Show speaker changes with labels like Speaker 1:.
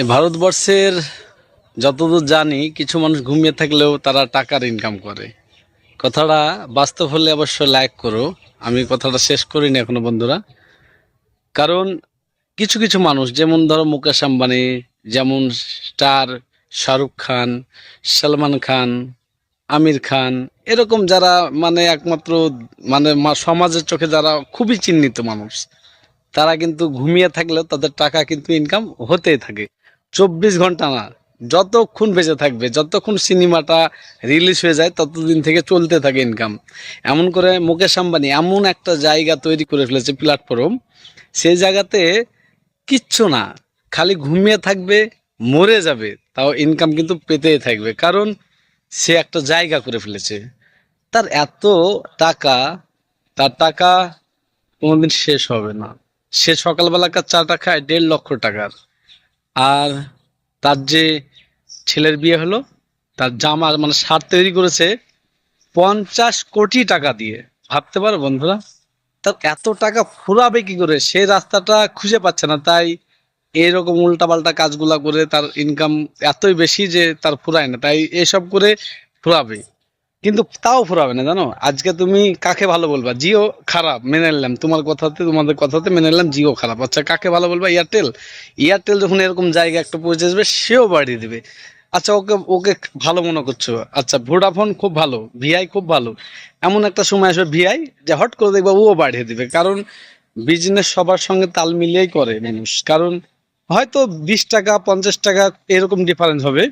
Speaker 1: এ ভারতবর্ষের যতদূর জানি কিছু মানুষ ঘুমিয়ে থাকলেও তারা টাকার ইনকাম করে। কথাটা বাস্তব হলে অবশ্যই লাইক করো। আমি কথাটা শেষ করিনি এখনো বন্ধুরা। কারণ কিছু কিছু মানুষ যেমন ধরো মুকেশ আম্বানি, যেমন স্টার শাহরুখ খান, সলমান খান, আমির খান, এরকম যারা মানে একমাত্র মানে সমাজের চোখে যারা খুবই চিহ্নিত মানুষ, তারা কিন্তু ঘুমিয়ে থাকলেও তাদের টাকা কিন্তু ইনকাম হতেই থাকে 24 ঘন্টা না, যতক্ষণ বেঁচে থাকবে, যতক্ষণ সিনেমাটা রিলিজ হয়ে যায় ততদিন থেকে চলতে থাকে ইনকাম। এমন করে মুকেশ আম্বানি এমন একটা জায়গা তৈরি করে ফেলেছে, প্ল্যাটফর্ম, সেই জায়গাতে কিচ্ছু না, খালি ঘুমিয়ে থাকবে, মরে যাবে, তাও ইনকাম কিন্তু পেতেই থাকবে, কারণ সে একটা জায়গা করে ফেলেছে। তার এত টাকা, তার টাকা কোনোদিন শেষ হবে না। সে সকালবেলাকার চাটা খায় 1.5 লক্ষ টাকার। আর তার যে ছেলের বিয়ে হলো, তার জামা মানে শার্ট তৈরি করেছে 50 কোটি টাকা দিয়ে। ভাবতে পারো বন্ধুরা, তার এত টাকা ফুরাবে কি করে? সে রাস্তাটা খুঁজে পাচ্ছে না, তাই এরকম উল্টাপাল্টা কাজগুলা করে তার ইনকাম এতই বেশি যে তার ফুরায় না, তাই এসব করে ফুরাবে। কিন্তু তাও ফুরাবে না, জানো? আজকে তুমি কাকে ভালো বলবা? জিও খারাপ, মেনে নিলাম তোমার কথাতে, তোমাদের কথাতে মেনে নিলাম জিও খারাপ। আচ্ছা, কাকে ভালো বলবা? এয়ারটেল। এয়ারটেল যখন এরকম জায়গা একটা পৌঁছে যাবে, সেও বাড়িয়ে দিবে। আচ্ছা, ওকে ওকে ভালো মনে করছো। আচ্ছা, ভোডাফোন খুব ভালো, ভিআই খুব ভালো। এমন একটা সময় আসবে ভিআই যে হট করে দেখবা ও বাড়িয়ে দিবে, কারণ বিজনেস সবার সঙ্গে তাল মিলিয়েই করে মানুষ। কারণ হয়তো 20 টাকা 50 টাকা এরকম ডিফারেন্স হবে,